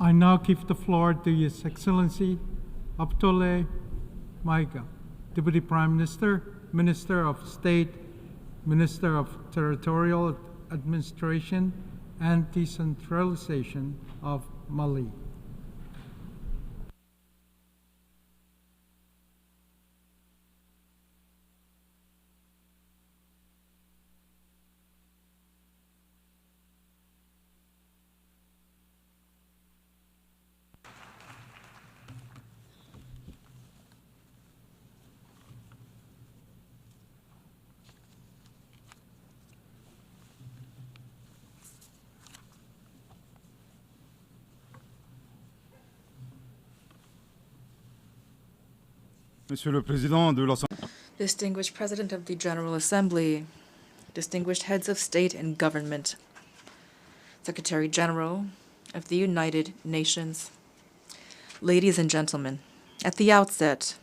I now give the floor to His Excellency Abdoulaye Maiga, Deputy Prime Minister, Minister of State, Minister of Territorial Administration and Decentralization of Mali. Monsieur le Président de l'Assemblée. Distinguished President of the General Assembly, distinguished heads of state and government, Secretary General of the United Nations, ladies and gentlemen, at the outset,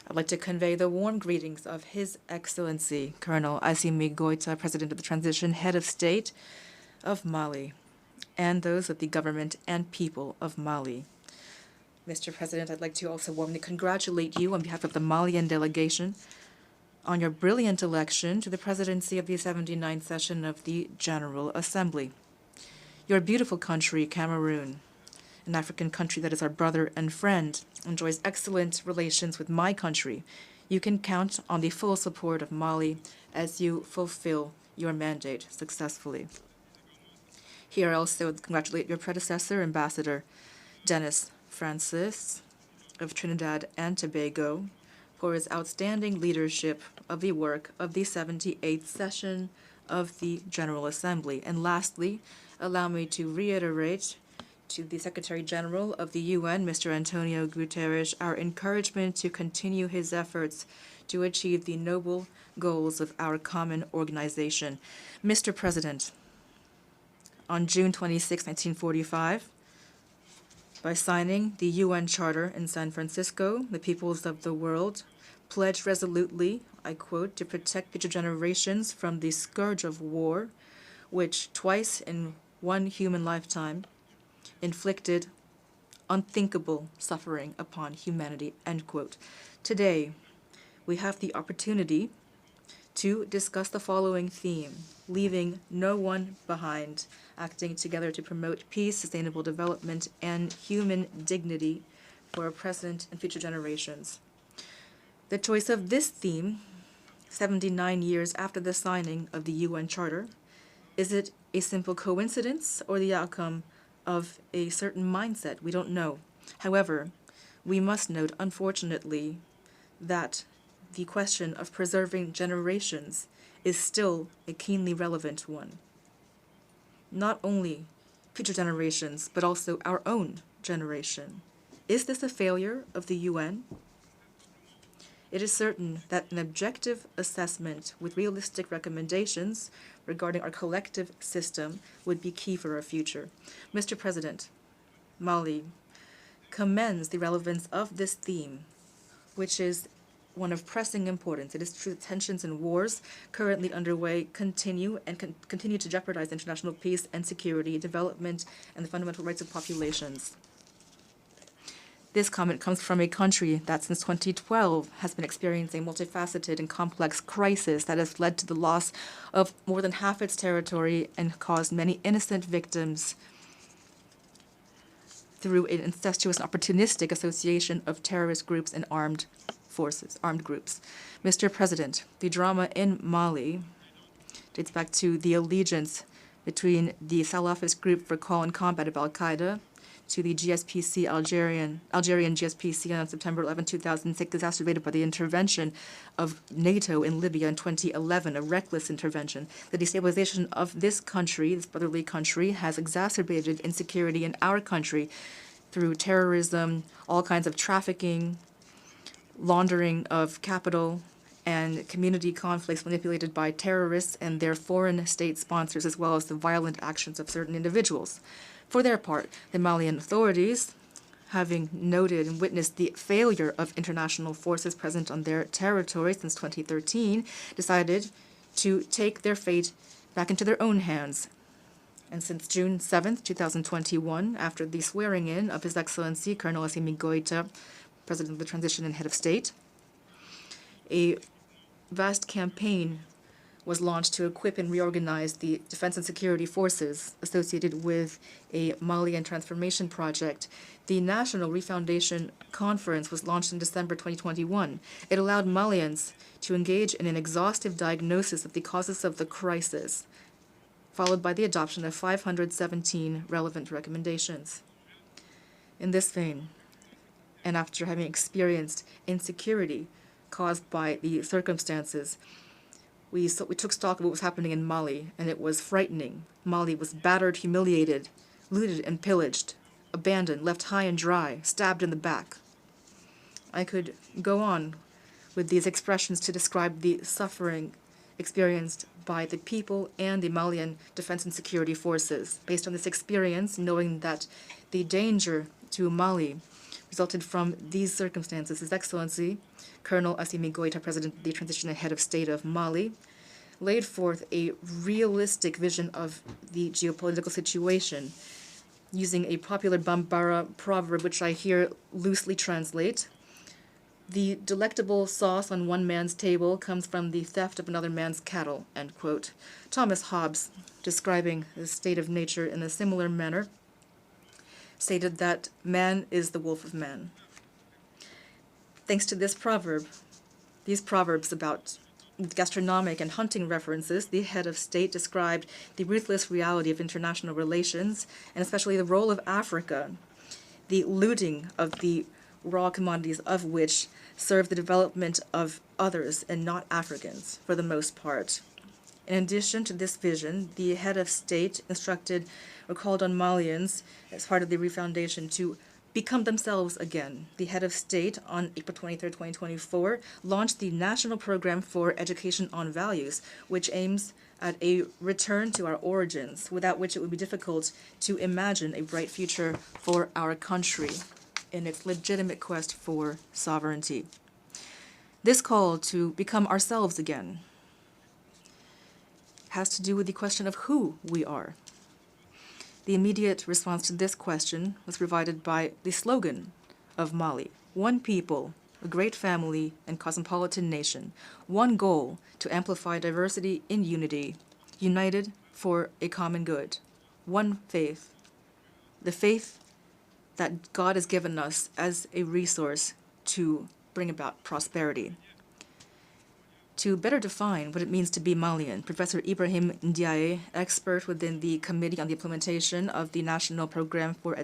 I'd like to convey the warm greetings of His Excellency Colonel Assimi Goïta, President of the Transition, Head of State of Mali, and those of the government and people of Mali. Mr. President, I'd like to also warmly congratulate you on behalf of the Malian delegation on your brilliant election to the presidency of the 79th session of the General Assembly. Your beautiful country, Cameroon, an African country that is our brother and friend, enjoys excellent relations with my country. You can count on the full support of Mali as you fulfill your mandate successfully. Here I also congratulate your predecessor, Ambassador Dennis Francis of Trinidad and Tobago, for his outstanding leadership of the work of the 78th session of the General Assembly. And lastly, allow me to reiterate to the Secretary General of the UN, Mr. Antonio Guterres, our encouragement to continue his efforts to achieve the noble goals of our common organization. Mr. President, on June 26, 1945, by signing the UN Charter in San Francisco, the peoples of the world pledged resolutely, I quote, to protect future generations from the scourge of war, which twice in one human lifetime inflicted unthinkable suffering upon humanity, end quote. Today, we have the opportunity to discuss the following theme: leaving no one behind, acting together to promote peace, sustainable development, and human dignity for our present and future generations. The choice of this theme, 79 years after the signing of the UN Charter, is it a simple coincidence or the outcome of a certain mindset? We don't know. However, we must note, unfortunately, that the question of preserving generations is still a keenly relevant one. Not only future generations, but also our own generation. Is this a failure of the UN? It is certain that an objective assessment with realistic recommendations regarding our collective system would be key for our future. Mr. President, Mali commends the relevance of this theme, which is one of pressing importance. It is true that tensions and wars currently underway continue to jeopardize international peace and security, development, and the fundamental rights of populations. This comment comes from a country that since 2012 has been experiencing a multifaceted and complex crisis that has led to the loss of more than half its territory and caused many innocent victims through an incestuous and opportunistic association of terrorist groups and armed groups. Mr. President, the drama in Mali dates back to the allegiance between the Salafist group for call and combat of Al-Qaeda to the GSPC, Algerian GSPC on September 11, 2006, exacerbated by the intervention of NATO in Libya in 2011, a reckless intervention. The destabilization of this country, this brotherly country, has exacerbated insecurity in our country through terrorism, all kinds of trafficking, laundering of capital, and community conflicts manipulated by terrorists and their foreign state sponsors, as well as the violent actions of certain individuals. For their part, the Malian authorities, having noted and witnessed the failure of international forces present on their territory since 2013, decided to take their fate back into their own hands And since June 7th, 2021, after the swearing-in of His Excellency Colonel Assimi Goïta, President of the Transition and Head of State, a vast campaign was launched to equip and reorganize the defense and security forces associated with a Malian transformation project. The National Refoundation Conference was launched in December 2021. It allowed Malians to engage in an exhaustive diagnosis of the causes of the crisis, followed by the adoption of 517 relevant recommendations. In this vein, and after having experienced insecurity caused by the circumstances, we took stock of what was happening in Mali, and it was frightening. Mali was battered, humiliated, looted and pillaged, abandoned, left high and dry, stabbed in the back. I could go on with these expressions to describe the suffering experienced by the people and the Malian defense and security forces. Based on this experience, knowing that the danger to Mali resulted from these circumstances, His Excellency Colonel Assimi Goïta, President of the Transition and Head of State of Mali, laid forth a realistic vision of the geopolitical situation using a popular Bambara proverb, which I here loosely translate. The delectable sauce on one man's table comes from the theft of another man's cattle, end quote. Thomas Hobbes, describing the state of nature in a similar manner, stated that man is the wolf of man. Thanks to this proverb, these proverbs about gastronomic and hunting references, the head of state described the ruthless reality of international relations, and especially the role of Africa, the looting of the raw commodities of which serve the development of others and not Africans, for the most part. In addition to this vision, the head of state instructed or called on Malians, as part of the refoundation, to become themselves again. The head of state, on April 23, 2024, launched the National Program for Education on Values, which aims at a return to our origins, without which it would be difficult to imagine a bright future for our country in its legitimate quest for sovereignty. This call to become ourselves again has to do with the question of who we are. The immediate response to this question was provided by the slogan of Mali: one people, a great family and cosmopolitan nation, one goal to amplify diversity in unity, united for a common good, one faith, the faith that God has given us as a resource to bring about prosperity. To better define what it means to be Malian, Professor Ibrahim Ndiaye, expert within the Committee on the Implementation of the National Program for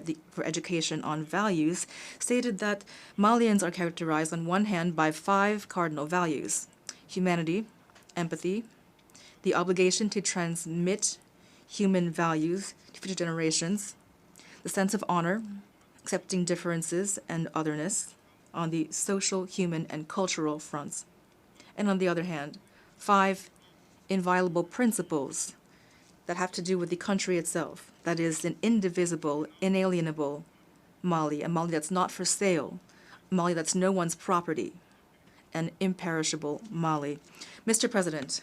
Education on Values, stated that Malians are characterized on one hand by 5 cardinal values: humanity, empathy, the obligation to transmit human values to future generations, the sense of honor, accepting differences and otherness on the social, human, and cultural fronts. And on the other hand, 5 inviolable principles that have to do with the country itself. That is, an indivisible, inalienable Mali, a Mali that's not for sale, a Mali that's no one's property, an imperishable Mali. Mr. President,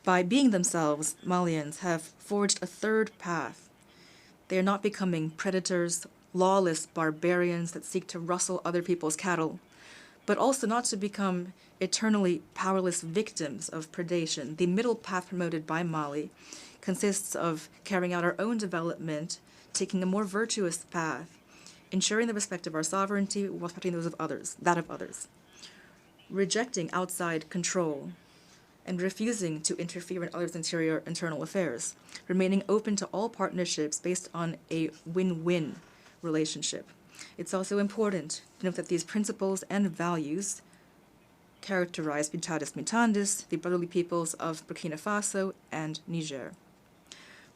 by being themselves, Malians have forged a third path. They are not becoming predators, lawless barbarians that seek to rustle other people's cattle, but also not to become eternally powerless victims of predation. The middle path promoted by Mali consists of carrying out our own development, taking a more virtuous path, ensuring the respect of our sovereignty while respecting those of others, that of others, rejecting outside control, and refusing to interfere in others' internal affairs, remaining open to all partnerships based on a win-win relationship. It's also important to note that these principles and values characterize Mutatis Mutandis, the brotherly peoples of Burkina Faso and Niger.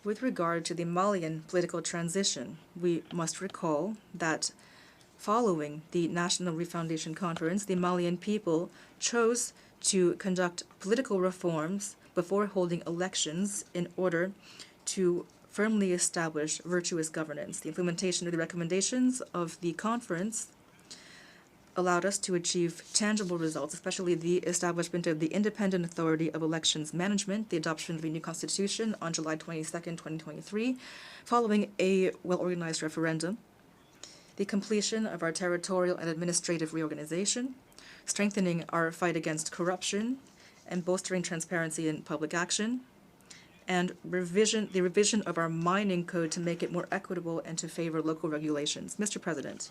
With regard to the Malian political transition, we must recall that following the National Refoundation Conference, the Malian people chose to conduct political reforms before holding elections in order to firmly establish virtuous governance. The implementation of the recommendations of the conference allowed us to achieve tangible results, especially the establishment of the Independent Authority of Elections Management, the adoption of a new constitution on July 22nd, 2023, following a well-organized referendum, the completion of our territorial and administrative reorganization, strengthening our fight against corruption, and bolstering transparency in public action, and the revision of our mining code to make it more equitable and to favor local regulations. Mr. President,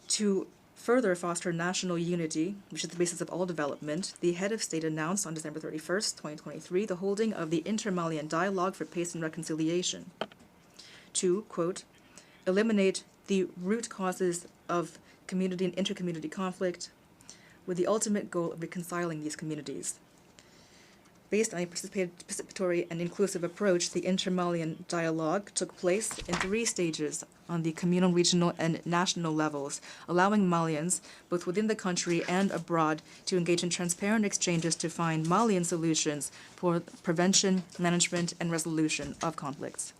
to further foster national unity, which is the basis of all development, the head of state announced on December 31st, 2023, the holding of the Inter-Malian Dialogue for Peace and Reconciliation to, quote, eliminate the root causes of community and intercommunity conflict with the ultimate goal of reconciling these communities. Based on a participatory and inclusive approach, the Inter-Malian Dialogue took place in 3 stages on the communal, regional, and national levels, allowing Malians, both within the country and abroad, to engage in transparent exchanges to find Malian solutions for prevention, management, and resolution of conflicts.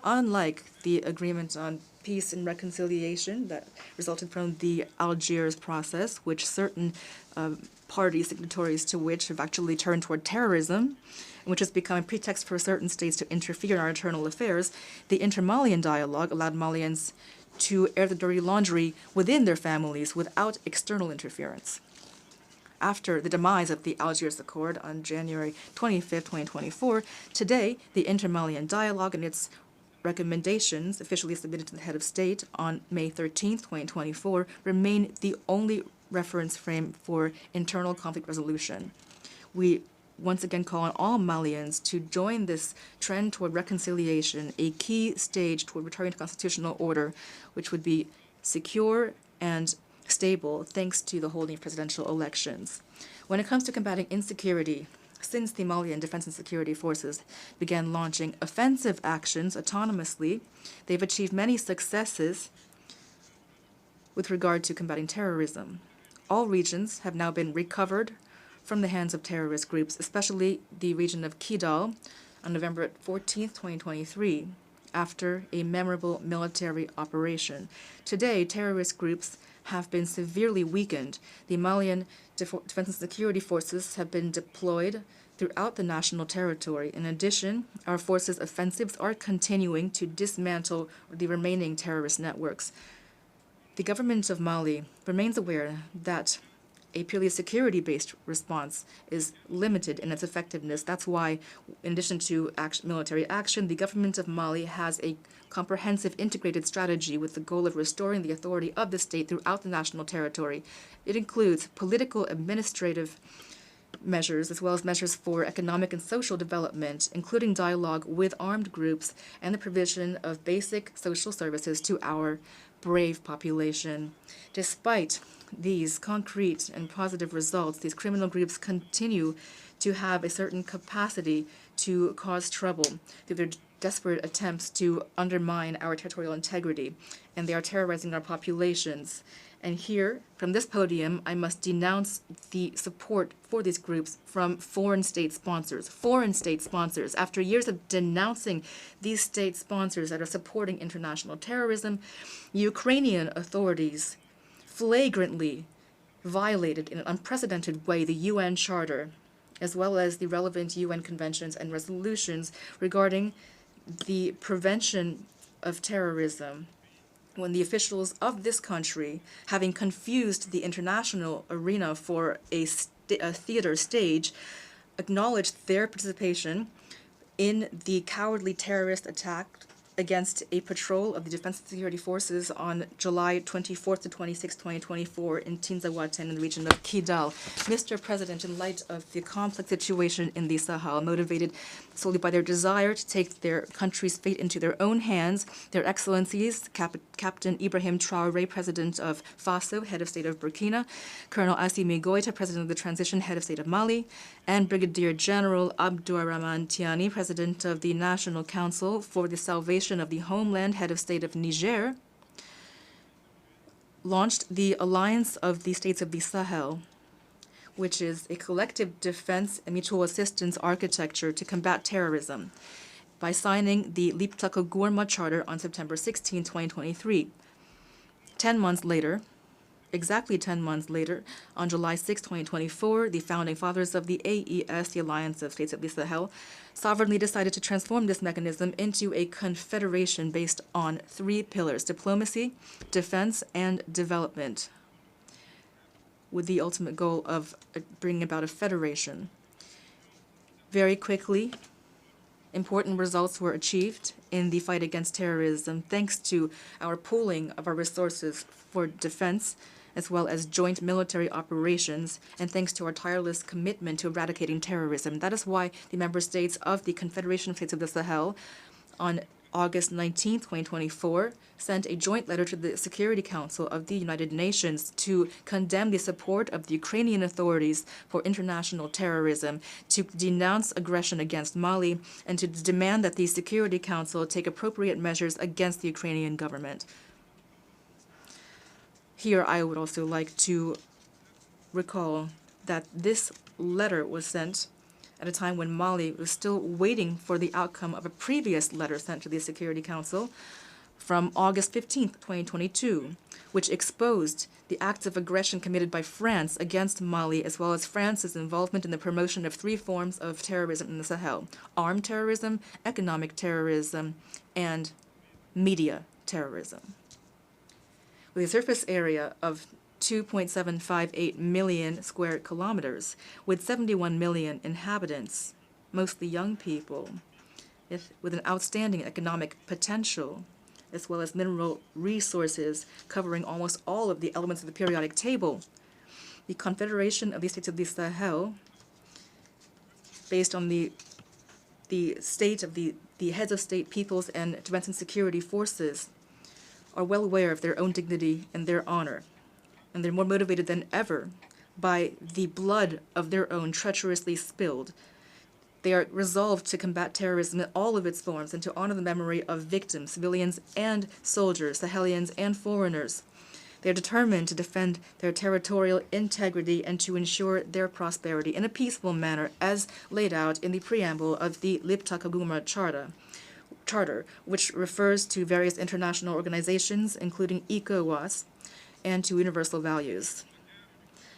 Unlike the agreement on peace and reconciliation that resulted from the Algiers process, which certain parties, signatories to which have actually turned toward terrorism, which has become a pretext for certain states to interfere in our internal affairs, the Inter-Malian Dialogue allowed Malians to air the dirty laundry within their families without external interference. After the demise of the Algiers Accord on January 25th, 2024, today the Inter-Malian Dialogue and its recommendations, officially submitted to the head of state on May 13th, 2024, remain the only reference frame for internal conflict resolution. We once again call on all Malians to join this trend toward reconciliation, a key stage toward returning to constitutional order, which would be secure and stable thanks to the holding of presidential elections. When it comes to combating insecurity, since the Malian Defense and Security Forces began launching offensive actions autonomously, they've achieved many successes with regard to combating terrorism. All regions have now been recovered from the hands of terrorist groups, especially the region of Kidal on November 14th, 2023, after a memorable military operation. Today, terrorist groups have been severely weakened. The Malian Defense and Security Forces have been deployed throughout the national territory. In addition, our forces' offensives are continuing to dismantle the remaining terrorist networks. The government of Mali remains aware that a purely security-based response is limited in its effectiveness. That's why, in addition to military action, the government of Mali has a comprehensive integrated strategy with the goal of restoring the authority of the state throughout the national territory. It includes political, administrative measures, as well as measures for economic and social development, including dialogue with armed groups and the provision of basic social services to our brave population. Despite these concrete and positive results, these criminal groups continue to have a certain capacity to cause trouble through their desperate attempts to undermine our territorial integrity, and they are terrorizing our populations. And here, from this podium, I must denounce the support for these groups from foreign state sponsors. Foreign state sponsors. After years of denouncing these state sponsors that are supporting international terrorism, Ukrainian authorities flagrantly violated in an unprecedented way the UN Charter, as well as the relevant UN conventions and resolutions regarding the prevention of terrorism, when the officials of this country, having confused the international arena for a theater stage, acknowledged their participation in the cowardly terrorist attack against a patrol of the Defense and Security Forces on July 24th to 26th, 2024 in Tinzaouaten in the region of Kidal. Mr. President, in light of the complex situation in the Sahel, motivated solely by their desire to take their country's fate into their own hands, Their Excellencies, Captain Ibrahim Traoré, President of Faso, Head of State of Burkina, Colonel Assimi Goïta, President of the Transition, Head of State of Mali, and Brigadier General Abdourahmane Tiani, President of the National Council for the Salvation of the Homeland, Head of State of Niger, launched the Alliance of the States of the Sahel, which is a collective defense and mutual assistance architecture to combat terrorism, by signing the Liptako Gourma Charter on September 16, 2023. 10 months later, exactly 10 months later, on July 6, 2024, the founding fathers of the AES, the Alliance of States of the Sahel, sovereignly decided to transform this mechanism into a confederation based on 3 pillars: diplomacy, defense, and development, with the ultimate goal of bringing about a federation. Very quickly, important results were achieved in the fight against terrorism thanks to our pooling of our resources for defense, as well as joint military operations, and thanks to our tireless commitment to eradicating terrorism. That is why the member states of the Confederation of States of the Sahel, on August 19, 2024, sent a joint letter to the Security Council of the United Nations to condemn the support of the Ukrainian authorities for international terrorism, to denounce aggression against Mali, and to demand that the Security Council take appropriate measures against the Ukrainian government. Here, I would also like to recall that this letter was sent at a time when Mali was still waiting for the outcome of a previous letter sent to the Security Council from August 15, 2022, which exposed the acts of aggression committed by France against Mali, as well as France's involvement in the promotion of 3 forms of terrorism in the Sahel: armed terrorism, economic terrorism, and media terrorism. With a surface area of 2.758 million square kilometers, with 71 million inhabitants, mostly young people, with an outstanding economic potential, as well as mineral resources covering almost all of the elements of the periodic table, the Confederation of the States of the Sahel, based on the state of the heads of state, peoples, and defense and security forces, are well aware of their own dignity and their honor, and they're more motivated than ever by the blood of their own treacherously spilled. They are resolved to combat terrorism in all of its forms and to honor the memory of victims, civilians and soldiers, Sahelians and foreigners. They are determined to defend their territorial integrity and to ensure their prosperity in a peaceful manner, as laid out in the preamble of the Liptako Charter, which refers to various international organizations, including ECOWAS, and to universal values.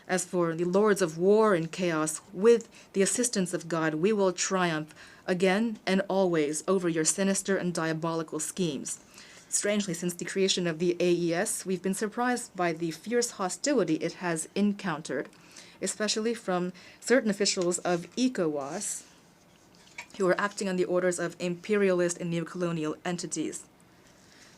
As for the lords of war and chaos, with the assistance of God, we will triumph again and always over your sinister and diabolical schemes. Strangely, since the creation of the AES, we've been surprised by the fierce hostility it has encountered, especially from certain officials of ECOWAS who are acting on the orders of imperialist and neocolonial entities.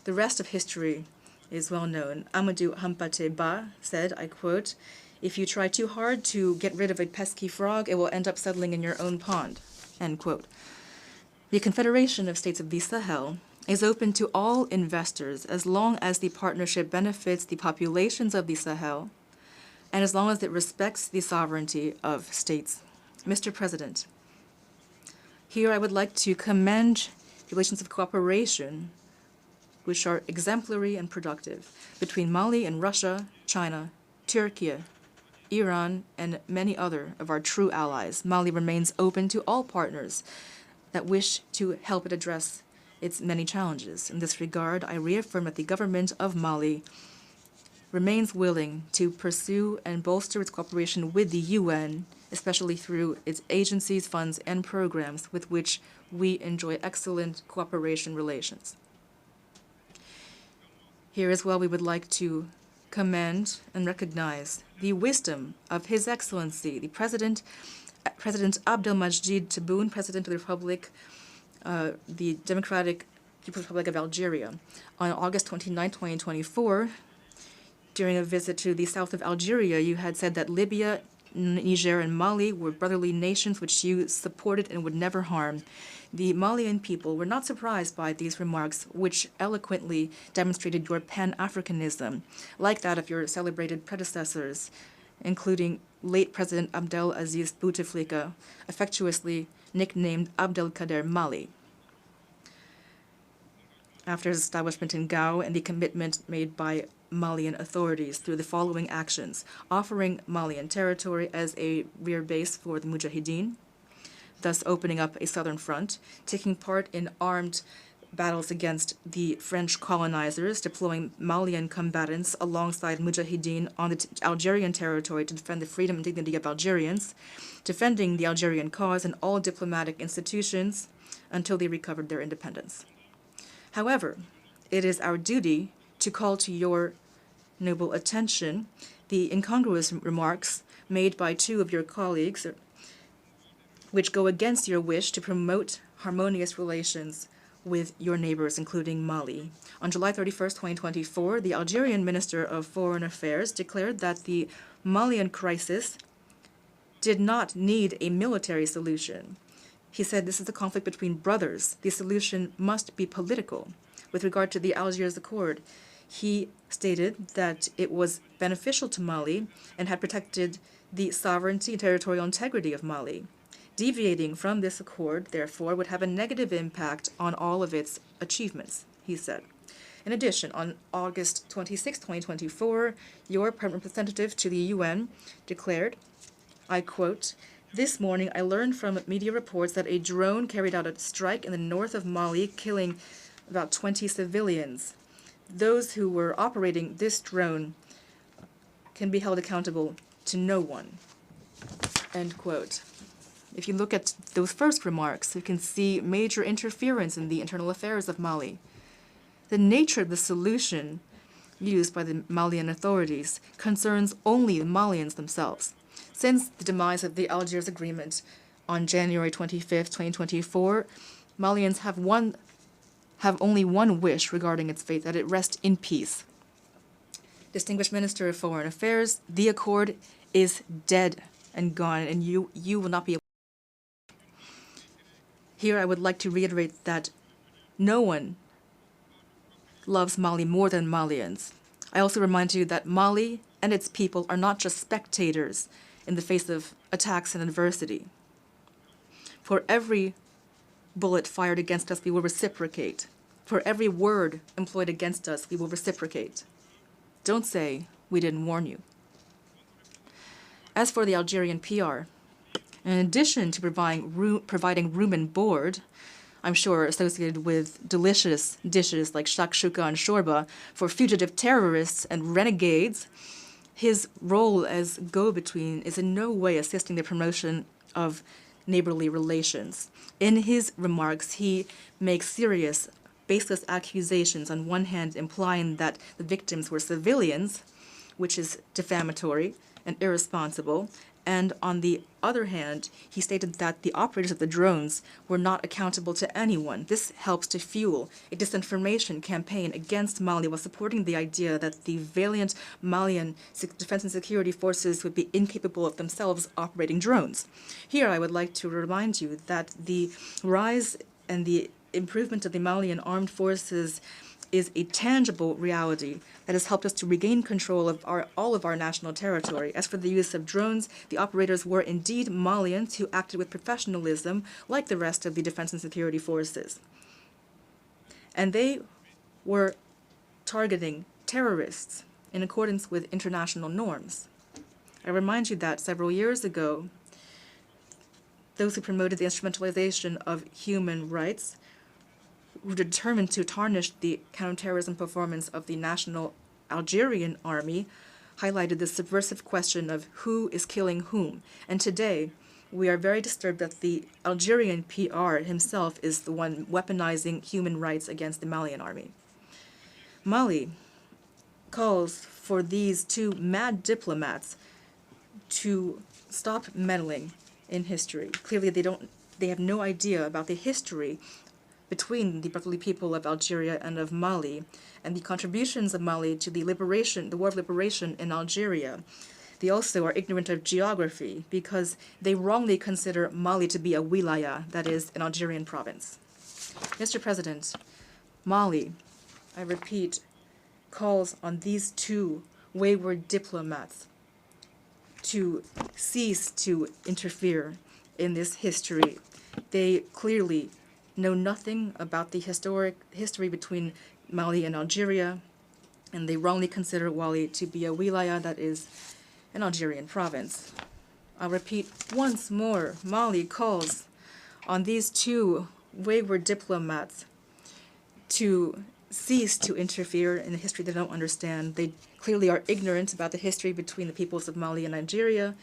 The rest of history is well known. Amadou Hampâté Bâ said, I quote, "If you try too hard to get rid of a pesky frog, it will end up settling in your own pond," end quote. The Confederation of States of the Sahel is open to all investors as long as the partnership benefits the populations of the Sahel and as long as it respects the sovereignty of states. Mr. President, here I would like to commend the relations of cooperation which are exemplary and productive between Mali and Russia, China, Turkey, Iran, and many other of our true allies. Mali remains open to all partners that wish to help it address its many challenges. In this regard, I reaffirm that the government of Mali remains willing to pursue and bolster its cooperation with the UN, especially through its agencies, funds, and programs with which we enjoy excellent cooperation relations. Here as well, we would like to commend and recognize the wisdom of His Excellency, the President Abdelmajid Tebboune, President of the Republic, the Democratic People's Republic of Algeria. On August 29, 2024, during a visit to the south of Algeria, you had said that Libya, Niger, and Mali were brotherly nations which you supported and would never harm. The Malian people were not surprised by these remarks, which eloquently demonstrated your Pan-Africanism, like that of your celebrated predecessors, including late President Abdel Aziz Bouteflika, affectuously nicknamed Abdelkader Mali. After his establishment in Gao and the commitment made by Malian authorities through the following actions: offering Malian territory as a rear base for the Mujahideen, thus opening up a southern front, taking part in armed battles against the French colonizers, deploying Malian combatants alongside Mujahideen on the Algerian territory to defend the freedom and dignity of Algerians, defending the Algerian cause in all diplomatic institutions until they recovered their independence. However, it is our duty to call to your noble attention the incongruous remarks made by two of your colleagues, which go against your wish to promote harmonious relations with your neighbors, including Mali. On July 31st, 2024, the Algerian Minister of Foreign Affairs declared that the Malian crisis did not need a military solution. He said this is a conflict between brothers. The solution must be political. With regard to the Algiers Accord, he stated that it was beneficial to Mali and had protected the sovereignty and territorial integrity of Mali. Deviating from this accord, therefore, would have a negative impact on all of its achievements, he said. In addition, on August 26, 2024, your permanent representative to the UN declared, I quote, "This morning I learned from media reports that a drone carried out a strike in the north of Mali, killing about 20 civilians. Those who were operating this drone can be held accountable to no one." End quote. If you look at those first remarks, you can see major interference in the internal affairs of Mali. The nature of the solution used by the Malian authorities concerns only the Malians themselves. Since the demise of the Algiers Agreement on January 25th, 2024, Malians have only one wish regarding its fate, that it rest in peace. Distinguished Minister of Foreign Affairs, the accord is dead and gone, and you will not be able. Here I would like to reiterate that no one loves Mali more than Malians. I also remind you that Mali and its people are not just spectators in the face of attacks and adversity. For every bullet fired against us, we will reciprocate. For every word employed against us, we will reciprocate. Don't say we didn't warn you. As for the Algerian PR, in addition to providing room and board, I'm sure associated with delicious dishes like shakshuka and shorba for fugitive terrorists and renegades, his role as go-between is in no way assisting the promotion of neighborly relations. In his remarks, he makes serious, baseless accusations, on one hand implying that the victims were civilians, which is defamatory and irresponsible, and on the other hand, he stated that the operators of the drones were not accountable to anyone. This helps to fuel a disinformation campaign against Mali while supporting the idea that the valiant Malian defense and security forces would be incapable of themselves operating drones. Here, I would like to remind you that the rise and the improvement of the Malian armed forces is a tangible reality that has helped us to regain control of all of our national territory. As for the use of drones, the operators were indeed Malians who acted with professionalism like the rest of the defense and security forces. And they were targeting terrorists in accordance with international norms. I remind you that several years ago, those who promoted the instrumentalization of human rights were determined to tarnish the counterterrorism performance of the National Algerian Army, highlighted the subversive question of who is killing whom. And today, we are very disturbed that the Algerian PR himself is the one weaponizing human rights against the Malian army. Mali calls for these two mad diplomats to stop meddling in history. Clearly, they have no idea about the history between the brotherly people of Algeria and of Mali, and the contributions of Mali to the war of liberation in Algeria. They also are ignorant of geography because they wrongly consider Mali to be a wilaya, that is, an Algerian province. Mr. President, Mali, I repeat, calls on these two wayward diplomats to cease to interfere in this history. They clearly know nothing about the history between Mali and Algeria, and they wrongly consider Mali to be a wilaya, that is, an Algerian province. I'll repeat once more, Mali calls on these two wayward diplomats to cease to interfere in a history they don't understand. They clearly are ignorant about the history between the peoples of Mali and Nigeria,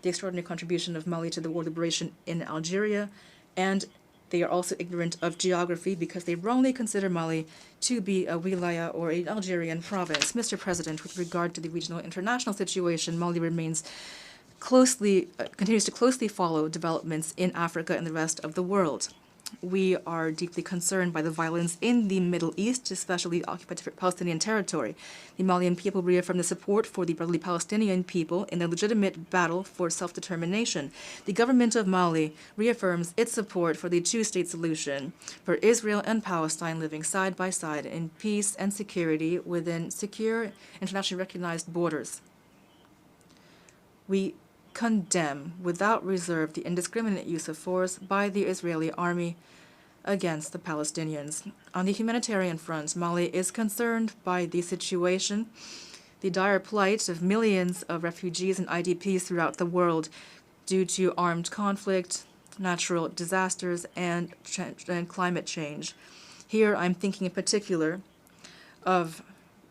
the extraordinary contribution of Mali to the war liberation in Algeria, and they are also ignorant of geography because they wrongly consider Mali to be a wilaya or an Algerian province. Mr. President, with regard to the regional international situation, Mali continues to closely follow developments in Africa and the rest of the world. We are deeply concerned by the violence in the Middle East, especially occupied Palestinian territory. The Malian people reaffirm the support for the brotherly Palestinian people in their legitimate battle for self-determination. The government of Mali reaffirms its support for the two-state solution, for Israel and Palestine living side by side in peace and security within secure, internationally recognized borders. We condemn without reserve the indiscriminate use of force by the Israeli army against the Palestinians. On the humanitarian front, Mali is concerned by the situation, the dire plight of millions of refugees and IDPs throughout the world due to armed conflict, natural disasters, and climate change. Here I'm thinking in particular of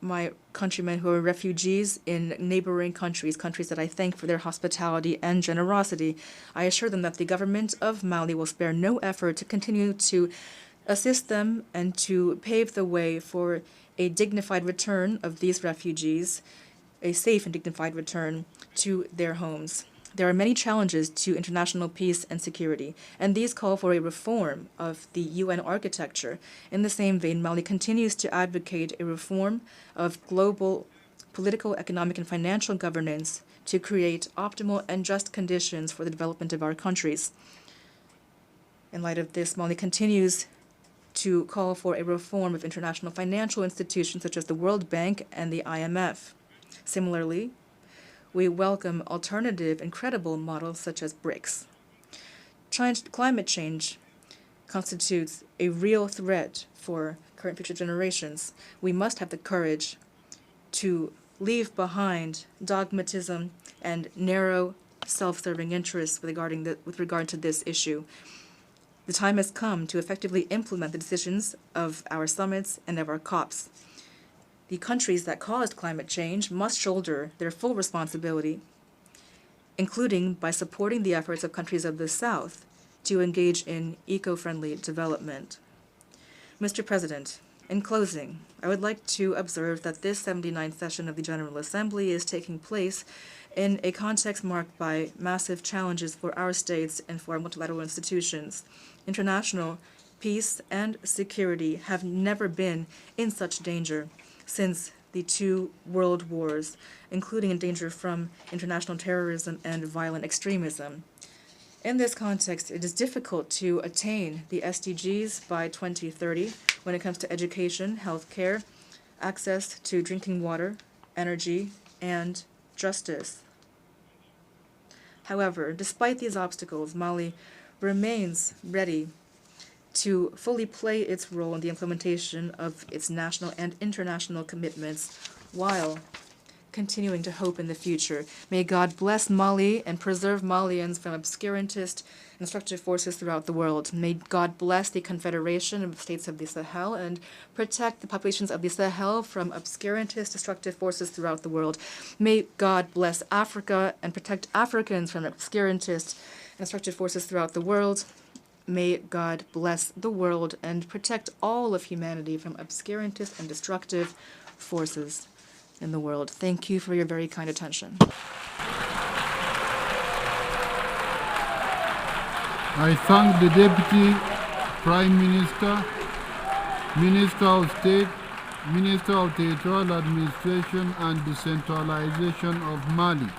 my countrymen who are refugees in neighboring countries that I thank for their hospitality and generosity. I assure them that the government of Mali will spare no effort to continue to assist them and to pave the way for a dignified return of these refugees, a safe and dignified return to their homes. There are many challenges to international peace and security, and these call for a reform of the UN architecture. In the same vein, Mali continues to advocate a reform of global political, economic, and financial governance to create optimal and just conditions for the development of our countries. In light of this, Mali continues to call for a reform of international financial institutions such as the World Bank and the IMF. Similarly, we welcome alternative and credible models such as BRICS. Climate change constitutes a real threat for current and future generations. We must have the courage to leave behind dogmatism and narrow, self-serving interests with regard to this issue. The time has come to effectively implement the decisions of our summits and of our COPs. The countries that caused climate change must shoulder their full responsibility, including by supporting the efforts of countries of the South to engage in eco-friendly development. Mr. President, in closing, I would like to observe that this 79th session of the General Assembly is taking place in a context marked by massive challenges for our states and for our multilateral institutions. International peace and security have never been in such danger since the two world wars, including in danger from international terrorism and violent extremism. In this context, it is difficult to attain the SDGs by 2030 when it comes to education, health care, access to drinking water, energy, and justice. However, despite these obstacles, Mali remains ready to fully play its role in the implementation of its national and international commitments while continuing to hope in the future. May God bless Mali and preserve Malians from obscurantist and destructive forces throughout the world. May God bless the Confederation of States of the Sahel and protect the populations of the Sahel from obscurantist, destructive forces throughout the world. May God bless Africa and protect Africans from obscurantist and destructive forces throughout the world. May God bless the world and protect all of humanity from obscurantist and destructive forces in the world. Thank you for your very kind attention. I thank the Deputy Prime Minister, Minister of State, Minister of Territorial Administration and Decentralization of Mali.